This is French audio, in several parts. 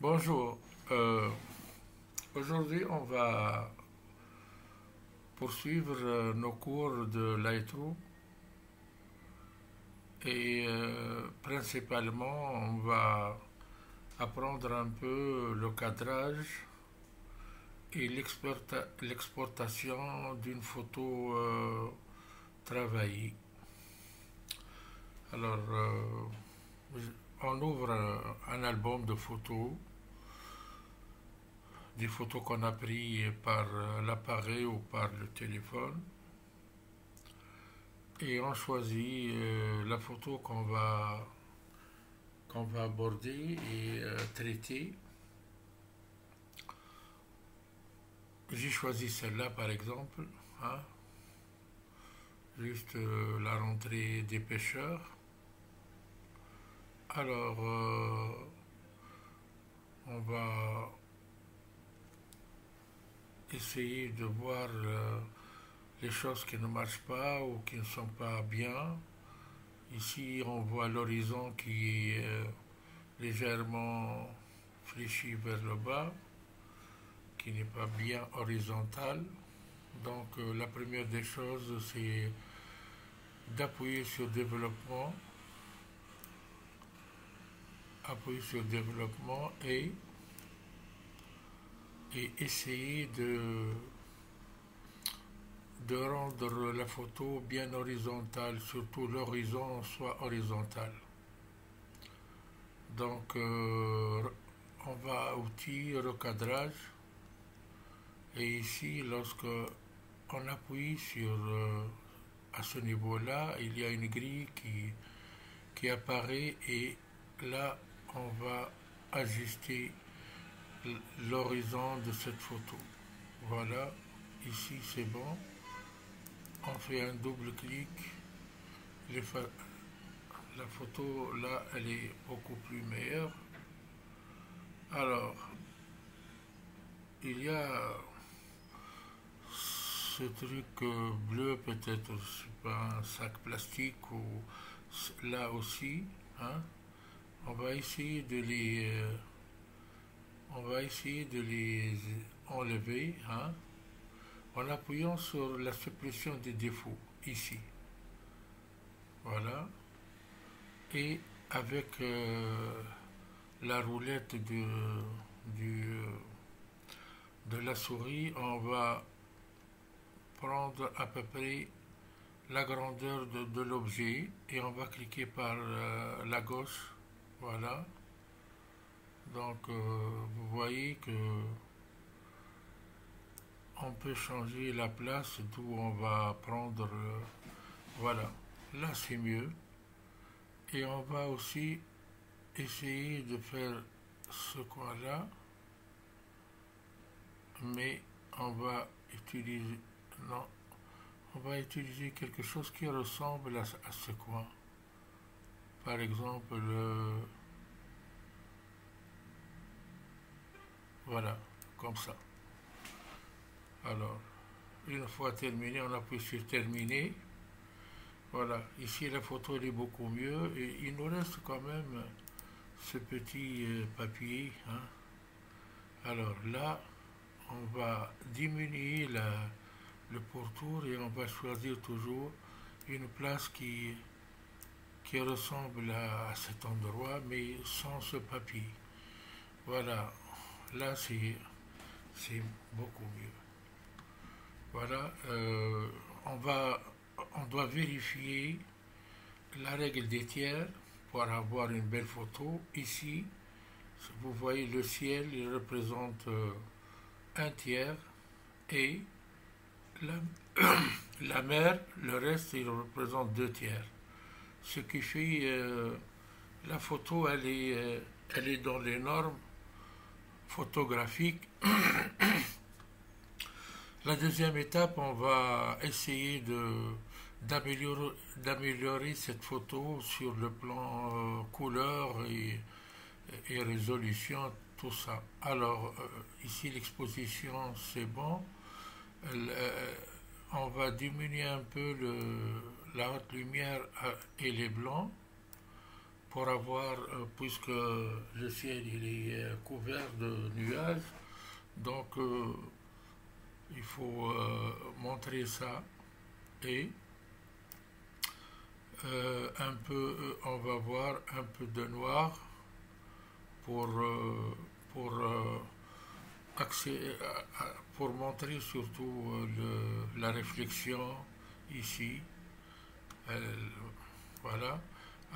Bonjour. Euh, Aujourd'hui, on va poursuivre nos cours de Lightroom et principalement, on va apprendre un peu le cadrage et l'exportation d'une photo travaillée. Alors, on ouvre un album de photos, des photos qu'on a prises par l'appareil ou par le téléphone. Et on choisit la photo qu'on va aborder et traiter. J'ai choisi celle-là par exemple, hein, juste la rentrée des pêcheurs. Alors, on va essayer de voir les choses qui ne marchent pas ou qui ne sont pas bien. Ici, on voit l'horizon qui est légèrement fléchi vers le bas, qui n'est pas bien horizontal. Donc, la première des choses, c'est d'appuyer sur développement, appuyer sur développement et essayer de rendre la photo bien horizontale, surtout l'horizon soit horizontal. Donc, on va à outils recadrage et ici, lorsque on appuie sur à ce niveau-là, il y a une grille qui apparaît et là, on va ajuster l'horizon de cette photo. Voilà, ici c'est bon. On fait un double clic. La photo là, elle est beaucoup plus meilleure. Alors, il y a ce truc bleu, peut-être, c'est pas un sac plastique ou là aussi, hein. On va essayer de les enlever, hein, en appuyant sur la suppression des défauts ici. Voilà. Et avec la roulette de la souris, on va prendre à peu près la grandeur de l'objet et on va cliquer par la gauche. Voilà. Donc vous voyez que on peut changer la place d'où on va prendre. Voilà. Là c'est mieux. Et on va aussi essayer de faire ce coin-là, mais on va utiliser, non, on va utiliser quelque chose qui ressemble à ce coin. Par exemple, voilà, comme ça. Alors, une fois terminé, on appuie sur terminer. Voilà, ici la photo elle est beaucoup mieux et il nous reste quand même ce petit papier, hein. Alors là, on va diminuer le pourtour et on va choisir toujours une place qui ressemble à cet endroit mais sans ce papier. Voilà, là c'est beaucoup mieux. Voilà, on doit vérifier la règle des tiers pour avoir une belle photo. Ici, vous voyez le ciel, il représente un tiers et la, la mer, le reste, il représente deux tiers. Ce qui fait la photo, elle est dans les normes photographiques. La deuxième étape, on va essayer d'améliorer cette photo sur le plan couleur et résolution, tout ça. Alors, ici, l'exposition, c'est bon. On va diminuer un peu la haute lumière et les blancs pour avoir, puisque le ciel il est couvert de nuages, donc il faut montrer ça et un peu, on va voir un peu de noir pour, pour, pour montrer surtout la réflexion ici. Elle- voilà.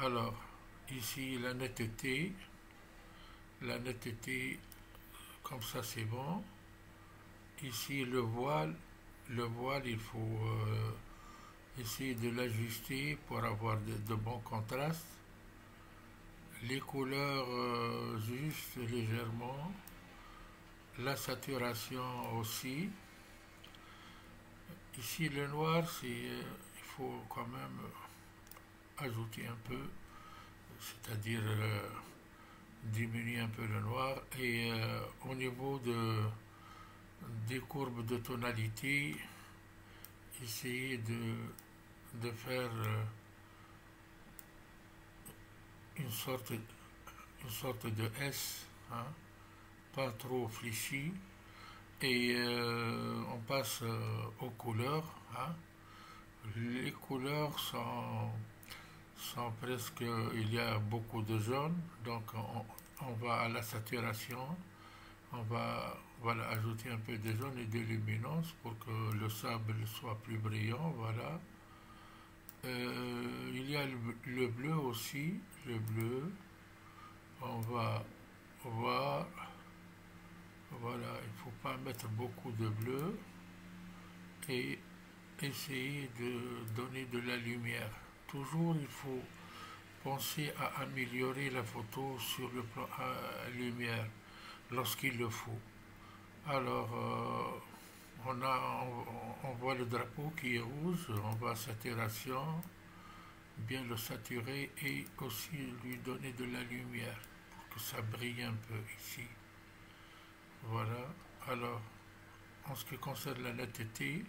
Alors, ici la netteté, comme ça c'est bon. Ici le voile il faut essayer de l'ajuster pour avoir de bons contrastes. Les couleurs juste légèrement. La saturation aussi. Ici le noir, il faut quand même ajouter un peu, c'est-à-dire diminuer un peu le noir. Et au niveau des courbes de tonalité, essayer de faire une sorte, une sorte de S, hein, pas trop fléchi. Et on passe aux couleurs, hein. Les couleurs sont presque, il y a beaucoup de jaune, donc on va à la saturation, on va voilà, ajouter un peu de jaune et de luminance pour que le sable soit plus brillant, voilà. Il y a le bleu aussi, le bleu, on va voir, voilà, il ne faut pas mettre beaucoup de bleu et essayer de donner de la lumière. Toujours il faut penser à améliorer la photo sur le plan lumière lorsqu'il le faut. Alors, on voit le drapeau qui est rouge, on va à saturation, bien le saturer et aussi lui donner de la lumière pour que ça brille un peu ici. Voilà. Alors, en ce qui concerne la netteté,